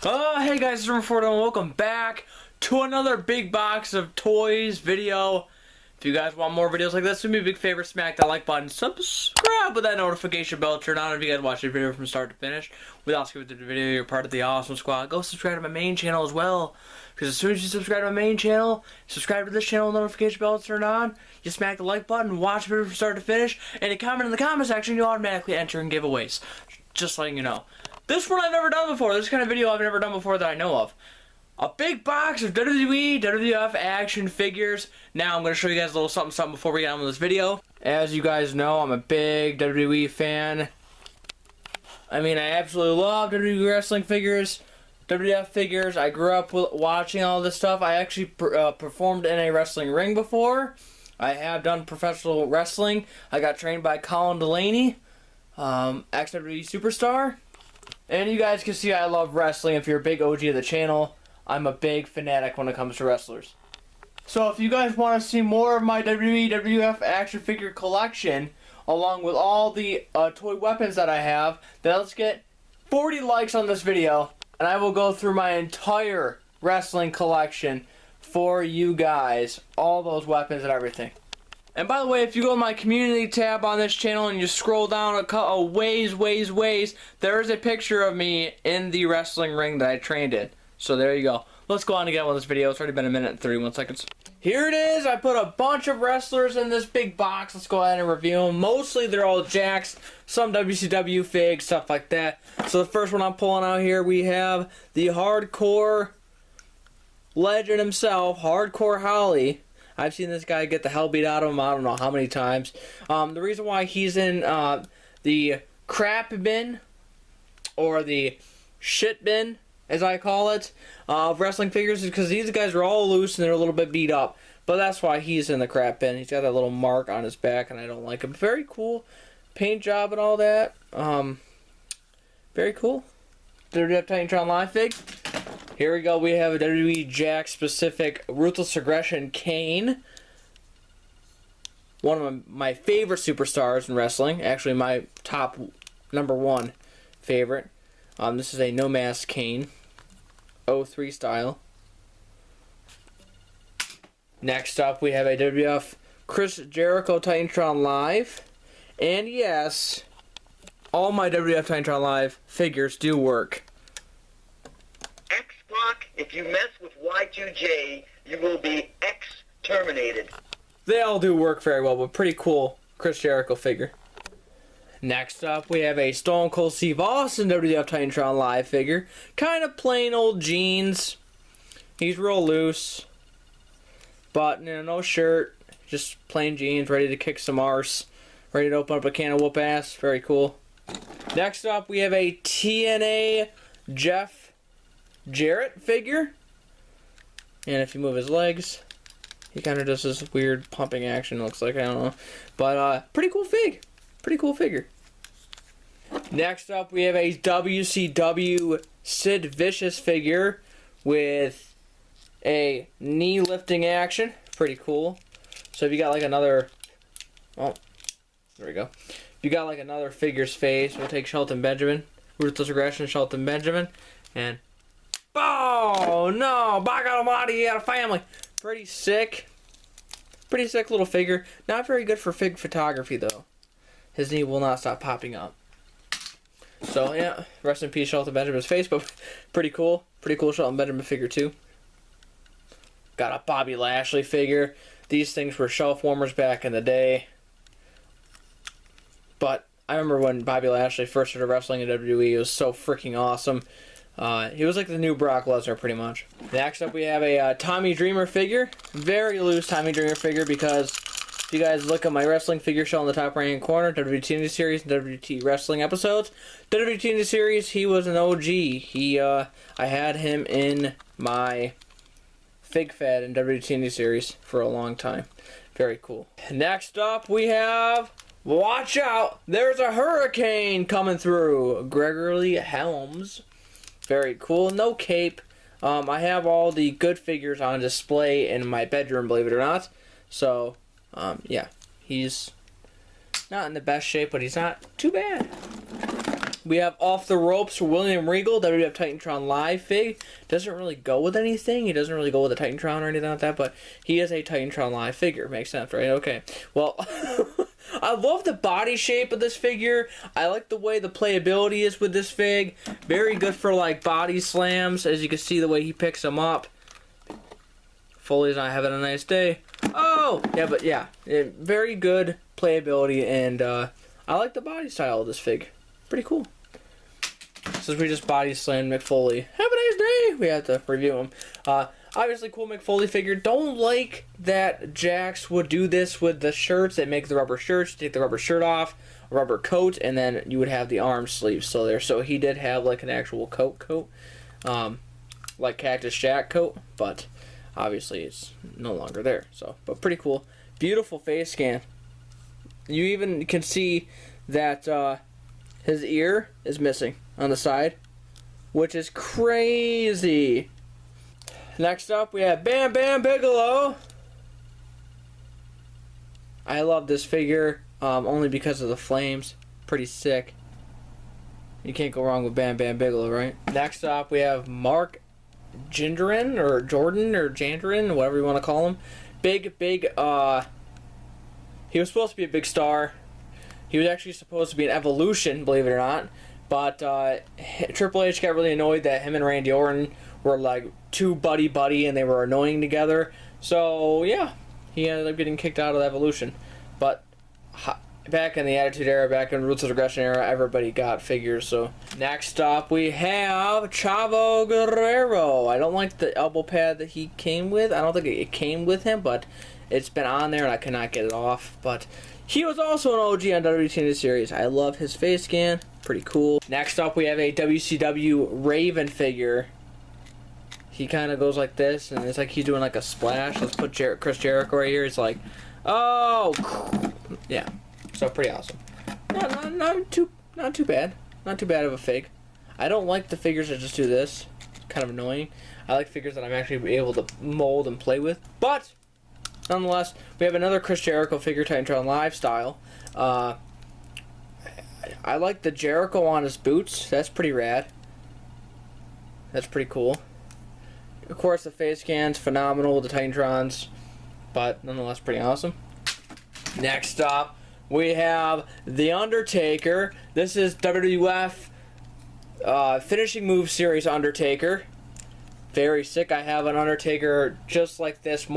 Hey guys, it's Wwe Wwf, and welcome back to another big box of toys video. If you guys want more videos like this, do me a big favor, smack that like button, subscribe with that notification bell turned on if you guys watch the video from start to finish. Without skipping through the video, you're part of the Awesome Squad. Go subscribe to my main channel as well, because as soon as you subscribe to my main channel, subscribe to this channel, notification bell turned on, you smack the like button, watch the video from start to finish, and you comment in the comment section, you automatically enter in giveaways. Just letting you know. This one I've never done before. This kind of video I've never done before that I know of. A big box of WWE WWF action figures. Now I'm going to show you guys a little something before we get on with this video. As you guys know, I'm a big WWE fan. I mean, I absolutely love WWE wrestling figures, WWF figures. I grew up watching all this stuff. I actually performed in a wrestling ring before. I have done professional wrestling. I got trained by Colin Delaney, ex-WWE superstar. And you guys can see I love wrestling. If you're a big OG of the channel, I'm a big fanatic when it comes to wrestlers. So if you guys want to see more of my WWE WWF action figure collection, along with all the toy weapons that I have, then let's get 40 likes on this video, and I will go through my entire wrestling collection for you guys. All those weapons and everything. And by the way, if you go to my community tab on this channel and you scroll down a ways, there is a picture of me in the wrestling ring that I trained in. So there you go. Let's go on and get on with this video. It's already been a minute and 31 seconds. Here it is. I put a bunch of wrestlers in this big box. Let's go ahead and review them. Mostly they're all Jakks, some WCW figs, stuff like that. So the first one I'm pulling out here, we have the hardcore legend himself, Hardcore Holly. I've seen this guy get the hell beat out of him I don't know how many times. The reason why he's in the crap bin, or the shit bin, as I call it, of wrestling figures, is because these guys are all loose and they're a little bit beat up. But that's why he's in the crap bin. He's got that little mark on his back and I don't like him. Very cool paint job and all that. Very cool. WWF Titantron Live fig. Here we go. We have a WWE Jakks specific Ruthless Aggression Kane. One of my favorite superstars in wrestling. Actually, my top #1 favorite. This is a no mask Kane, 03 style. Next up, we have a WWF Chris Jericho Titantron Live. And yes, all my WWF Titantron Live figures do work. If you mess with Y2J, you will be exterminated. They all do work very well, but pretty cool Chris Jericho figure. Next up, we have a Stone Cold Steve Austin WWF Titantron Live figure. Kind of plain old jeans. He's real loose. But, you know, no shirt. Just plain jeans, ready to kick some arse. Ready to open up a can of whoop ass. Very cool. Next up, we have a TNA Jeff Jarrett figure, and if you move his legs, he kind of does this weird pumping action, looks like, I don't know, but pretty cool fig, pretty cool figure. Next up, we have a WCW Sid Vicious figure with a knee lifting action, pretty cool. So if you got like another, oh, there we go, if you got like another figure's face, we'll take Shelton Benjamin, Ruthless Aggression Shelton Benjamin, and oh no, by God Almighty, he had a family. Pretty sick little figure. Not very good for fig photography though. His knee will not stop popping up. So yeah, rest in peace Shelton Benjamin's face, but pretty cool Shelton Benjamin figure too. Got a Bobby Lashley figure. These things were shelf warmers back in the day. But I remember when Bobby Lashley first started wrestling in WWE, it was so freaking awesome. He was like the new Brock Lesnar, pretty much. Next up, we have a Tommy Dreamer figure. Very loose Tommy Dreamer figure, because if you guys look at my wrestling figure show in the top right-hand corner, WWTE series and WWTE wrestling episodes. WWTE series, he was an OG. I had him in my Fig Fed in WWTE series for a long time. Very cool. Next up, we have, watch out, there's a hurricane coming through. Gregory Helms. Very cool. No cape. I have all the good figures on display in my bedroom, believe it or not. So, yeah. He's not in the best shape, but he's not too bad. We have Off the Ropes William Regal, WWF Titantron Live fig. Doesn't really go with anything. He doesn't really go with a Titantron or anything like that, but he is a Titantron Live figure. Makes sense, right? Okay. Well, I love the body shape of this figure. I like the way the playability is with this fig. Very good for like body slams, as you can see the way he picks them up. Foley's not having a nice day. Oh! Yeah, but yeah. Very good playability, and I like the body style of this fig. Pretty cool. Since we just body slammed Mick Foley. Have a nice day! We have to review him. Obviously, cool Mick Foley figure. Don't like that Jakks would do this with the shirts. They make the rubber shirts, take the rubber shirt off, a rubber coat, and then you would have the arm sleeves still there. So he did have like an actual coat. Like Cactus Jack coat, but obviously it's no longer there. So, but pretty cool. Beautiful face scan. You even can see that his ear is missing on the side, which is crazy. Next up, we have Bam Bam Bigelow. I love this figure only because of the flames. Pretty sick. You can't go wrong with Bam Bam Bigelow, right? Next up, we have Mark Gendron, or Jordan, or Jandrin, whatever you want to call him. Big, he was supposed to be a big star. He was actually supposed to be an Evolution, believe it or not. But Triple H got really annoyed that him and Randy Orton were like too buddy-buddy and they were annoying together. So, yeah, he ended up getting kicked out of Evolution. But back in the Attitude Era, back in Roots of Aggression era, everybody got figures. So, next up, we have Chavo Guerrero. I don't like the elbow pad that he came with. I don't think it came with him, but it's been on there and I cannot get it off. But he was also an OG on WWTE series. I love his face scan. Pretty cool. Next up, we have a WCW Raven figure. He kind of goes like this, and it's like he's doing like a splash. Let's put Chris Jericho right here. It's like, oh, yeah. So pretty awesome. Not too bad. Not too bad of a fig. I don't like the figures that just do this. It's kind of annoying. I like figures that I'm actually able to mold and play with. But nonetheless, we have another Chris Jericho figure, Titantron Live style. I like the Jericho on his boots. That's pretty rad. That's pretty cool. Of course, the face scan's phenomenal with the Titantrons, but nonetheless pretty awesome. Next up, we have The Undertaker. This is WWF Finishing Move Series Undertaker. Very sick. I have an Undertaker just like this,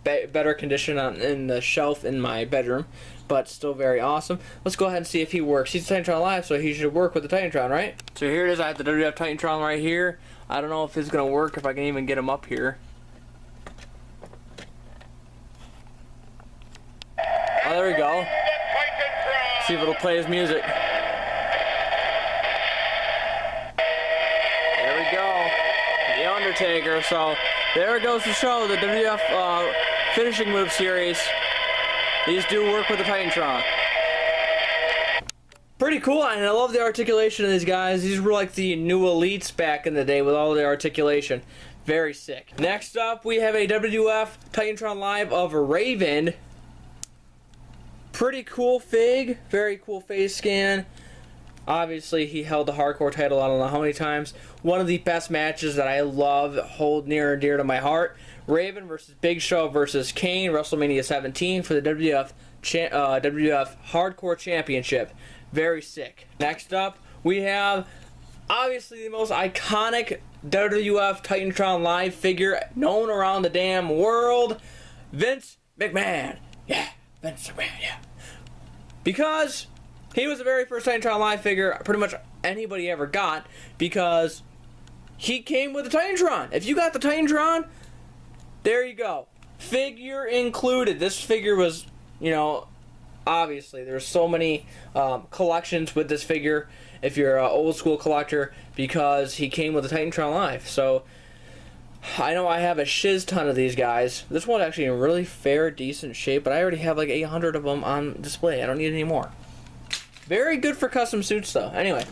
better condition in the shelf in my bedroom, but still very awesome. Let's go ahead and see if he works. He's Titantron Live, so he should work with the Titantron, right? So here it is. I have the WWF Titantron right here. I don't know if it's going to work, if I can even get him up here. Oh, there we go. See if it'll play his music. There we go. The Undertaker. So there it goes to show the WWF Finishing Move Series. These do work with the Titantron. Pretty cool, and I love the articulation of these guys. These were like the new elites back in the day with all the articulation. Very sick. Next up, we have a WWF Titantron Live of Raven. Pretty cool fig. Very cool face scan. Obviously, he held the hardcore title I don't know how many times. One of the best matches that I love, hold near and dear to my heart. Raven versus Big Show versus Kane, WrestleMania 17 for the WWF Hardcore Championship. Very sick. Next up, we have obviously the most iconic WWF Titantron Live figure known around the damn world, Vince McMahon. Yeah, Vince McMahon, yeah. Because he was the very first Titantron Live figure pretty much anybody ever got, because he came with the Titantron. If you got the Titantron, there you go. Figure included. This figure was, you know, obviously there's so many collections with this figure if you're an old school collector, because he came with the Titantron Live. So I know I have a shiz ton of these guys. This one's actually in really fair, decent shape, but I already have like 800 of them on display. I don't need any more. Very good for custom suits though. Anyway,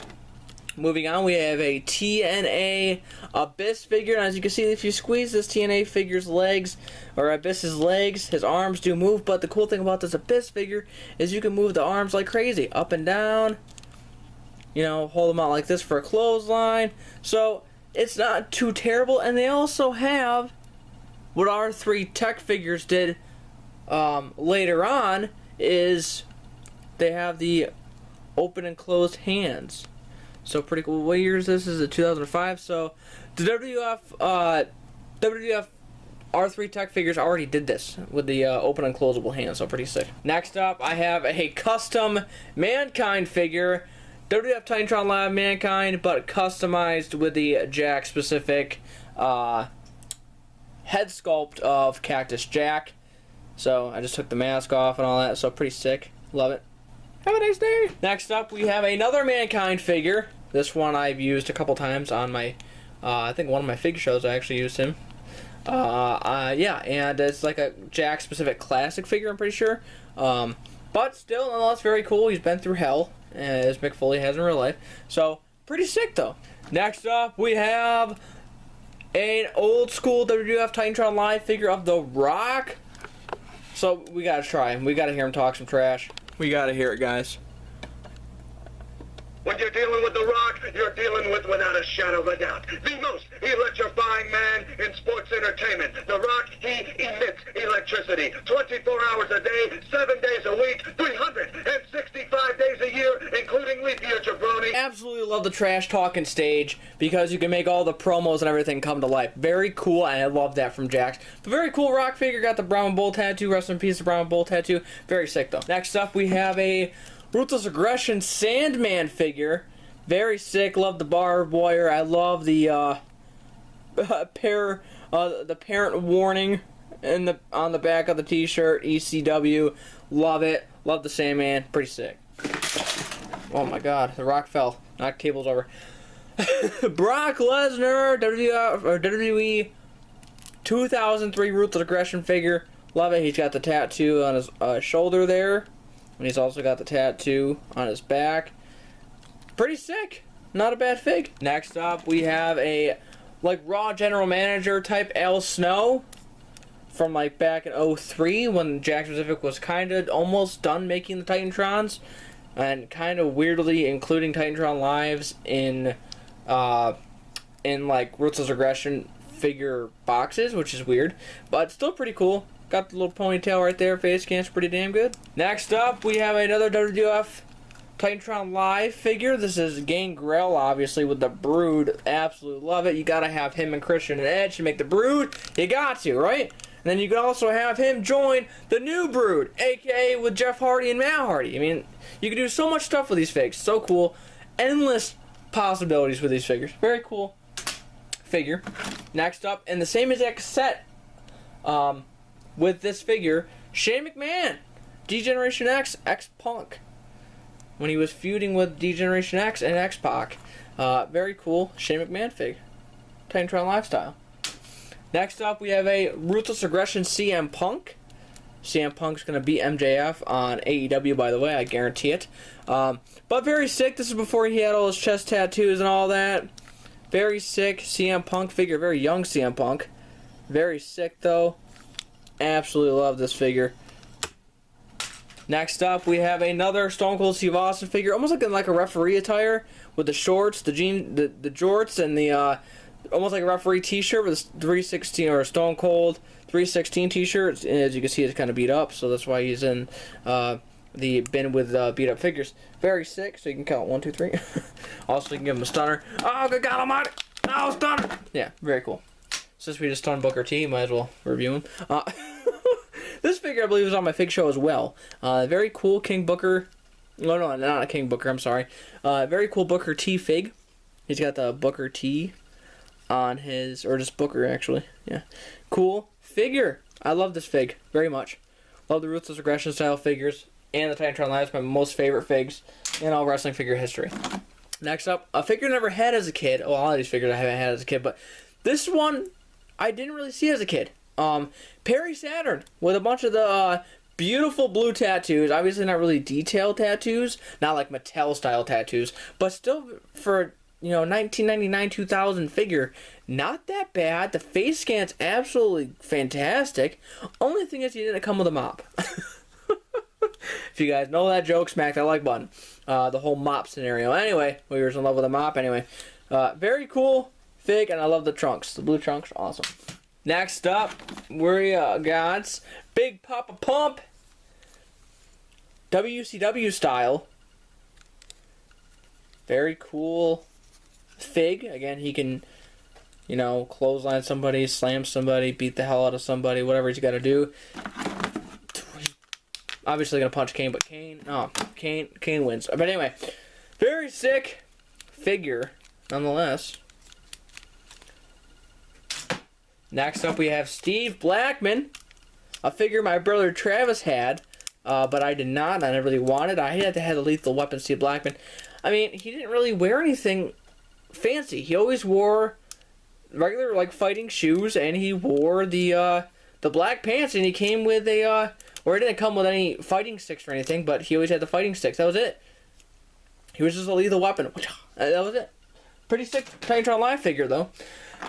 moving on, we have a TNA Abyss figure, and as you can see, if you squeeze this TNA figure's legs, or Abyss's legs, his arms do move, but the cool thing about this Abyss figure is you can move the arms like crazy, up and down, you know, hold them out like this for a clothesline. So it's not too terrible. And they also have what R3 Tech figures did later on, is they have the open and closed hands. So pretty cool. What year is this? This is 2005. So the WWF R3 Tech figures already did this with the open and closable hands, so pretty sick. Next up, I have a custom Mankind figure, WWF Titantron Live Mankind, but customized with the Jack specific head sculpt of Cactus Jack. So I just took the mask off and all that, so pretty sick. Love it. Have a nice day. Next up, we have another Mankind figure. This one I've used a couple times on my, I think one of my figure shows I actually used him. Yeah, and it's like a Jack specific classic figure, I'm pretty sure. But still, nonetheless, very cool. He's been through hell, as Mick Foley has in real life. So, pretty sick, though. Next up, we have an old school WWF Titantron Live figure of The Rock. So, we gotta try him. We gotta hear him talk some trash. We gotta hear it, guys. When you're dealing with The Rock, you're dealing with, without a shadow of a doubt, the most electrifying man in sports entertainment. The Rock, he emits electricity 24 hours a day, 7 days a week, 365 days a year, including leap year, jabroni. Absolutely love the trash talking stage because you can make all the promos and everything come to life. Very cool, and I love that from Jakks. The very cool Rock figure, got the Brown Bull tattoo. Rest in peace, the Brown Bull tattoo. Very sick, though. Next up, we have a Ruthless Aggression Sandman figure. Very sick. Love the barbed wire. I love the the parent warning on the back of the T-shirt. ECW. Love it. Love the Sandman. Pretty sick. Oh my God, the Rock fell. Knocked tables over. Brock Lesnar, WWE 2003 Ruthless Aggression figure. Love it. He's got the tattoo on his shoulder there. And he's also got the tattoo on his back. Pretty sick. Not a bad fig. Next up, we have a like Raw General Manager type Al Snow from like back in 03 when Jakks Pacific was kind of almost done making the Titantrons and kind of weirdly including Titantron Lives in like Ruthless Aggression figure boxes, which is weird, but still pretty cool. Got the little ponytail right there. Face can's pretty damn good. Next up, we have another WWF Titantron Live figure. This is Gangrel, obviously, with the Brood. Absolutely love it. You gotta have him and Christian and Edge to make the Brood. You got to, right? And then you can also have him join the new Brood, aka with Jeff Hardy and Matt Hardy. I mean, you can do so much stuff with these figs. So cool. Endless possibilities with these figures. Very cool figure. Next up, in the same exact set, with this figure, Shane McMahon, D-Generation X, X-Punk, when he was feuding with D-Generation X and X-Pac. Very cool Shane McMahon fig. Titantron Lifestyle. Next up, we have a Ruthless Aggression CM Punk. CM Punk's going to beat MJF on AEW, by the way, I guarantee it. But very sick. This is before he had all his chest tattoos and all that. Very sick CM Punk figure. Very young CM Punk. Very sick, though. Absolutely love this figure. Next up, we have another Stone Cold Steve Austin figure, almost like a referee attire with the shorts, the jorts, and the almost like a referee T-shirt with a 316 or a Stone Cold 316 T-shirt. As you can see, it's kind of beat up, so that's why he's in the bin with beat up figures. Very sick. So you can count 1, 2, 3. Also, you can give him a stunner. Oh, good God Almighty! Oh, stunner! Yeah, very cool. Since we just stunned Booker T, might as well review him. This figure, I believe, is on my fig show as well. Very cool King Booker. No, not a King Booker, I'm sorry. Very cool Booker T fig. He's got the Booker T on his, or just Booker, actually. Yeah. Cool figure. I love this fig very much. Love the Ruthless Aggression style figures. And the Titantron Live is my most favorite figs in all wrestling figure history. Next up, a figure I never had as a kid. Oh, all of these figures I haven't had as a kid, but this one I didn't really see as a kid. Perry Saturn with a bunch of the beautiful blue tattoos. Obviously not really detailed tattoos, not like Mattel style tattoos, but still for, you know, 1999 2000 figure, not that bad. The face scan's absolutely fantastic. Only thing is he didn't come with a mop. If you guys know that joke, smack that like button. The whole mop scenario. Anyway, we were in love with a mop. Anyway, very cool fig, and I love the trunks. The blue trunks are awesome. Next up, we got Big Papa Pump, WCW style. Very cool fig. Again, he can, you know, clothesline somebody, slam somebody, beat the hell out of somebody, whatever he's got to do. Obviously gonna punch Kane, but Kane wins. But anyway, very sick figure, nonetheless. Next up, we have Steve Blackman, a figure my brother Travis had, but I did not. I never really wanted. I had to have the Lethal Weapon Steve Blackman. I mean, he didn't really wear anything fancy. He always wore regular, like, fighting shoes, and he wore the black pants, and he came with a, or it didn't come with any fighting sticks or anything, but he always had the fighting sticks. That was it. He was just a Lethal Weapon. That was it. Pretty sick Titantron Live figure, though.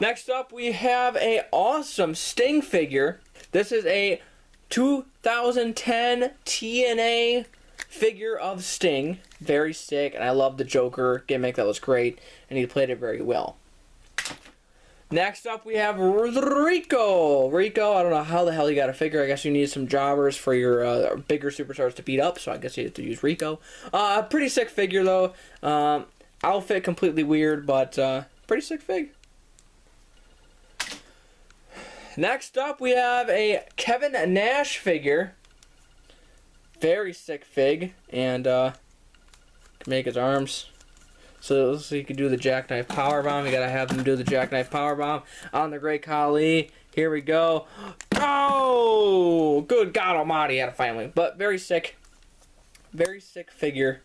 Next up, we have a awesome Sting figure. This is a 2010 TNA figure of Sting. Very sick, and I love the Joker gimmick. That was great, and he played it very well. Next up, we have Rico. Rico, I don't know how the hell you got a figure. I guess you need some jobbers for your bigger superstars to beat up, so I guess you have to use Rico. Pretty sick figure, though. Outfit completely weird, but pretty sick fig. Next up, we have a Kevin Nash figure. Very sick fig, and can make his arms so he can do the jackknife powerbomb. You gotta have him do the jackknife powerbomb on the Great Khali. Here we go. Oh, good God Almighty, had a family, but very sick figure,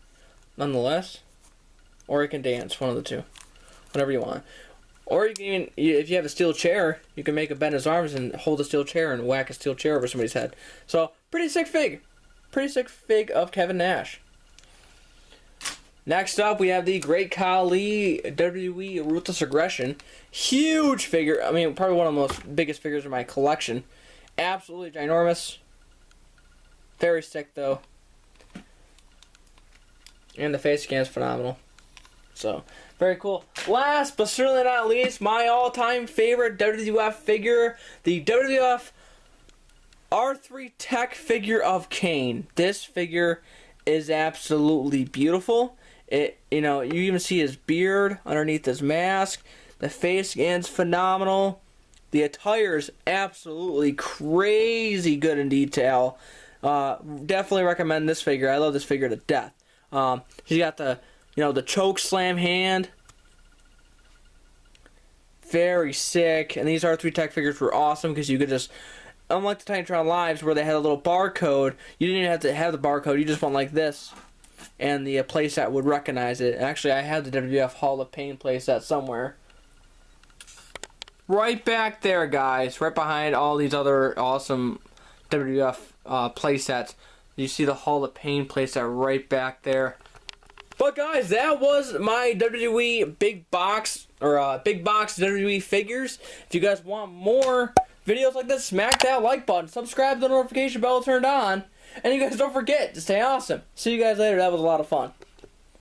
nonetheless. Or he can dance, one of the two, whatever you want. Or you can even, if you have a steel chair, you can make him bend his arms and hold a steel chair and whack a steel chair over somebody's head. So, pretty sick fig. Pretty sick fig of Kevin Nash. Next up, we have the Great Khali WWE Ruthless Aggression. Huge figure. I mean, probably one of the most biggest figures in my collection. Absolutely ginormous. Very sick, though. And the face scan is phenomenal. So, very cool. Last, but certainly not least, my all-time favorite WWF figure, the WWF R3 Tech figure of Kane. This figure is absolutely beautiful. You know, you even see his beard underneath his mask. The face scan's phenomenal. The attire's absolutely crazy good in detail. Definitely recommend this figure. I love this figure to death. He's got the, you know, the choke slam hand. Very sick. And these R3 Tech figures were awesome because you could just, unlike the Titantron Lives where they had a little barcode, you didn't even have to have the barcode. You just went like this, and the playset would recognize it. Actually, I have the WWF Hall of Pain playset somewhere. Right back there, guys. Right behind all these other awesome WWF playsets. You see the Hall of Pain playset right back there. But guys, that was my WWE Big Box, or Big Box WWE figures. If you guys want more videos like this, smack that like button. Subscribe, the notification bell turned on. And you guys don't forget to stay awesome. See you guys later. That was a lot of fun.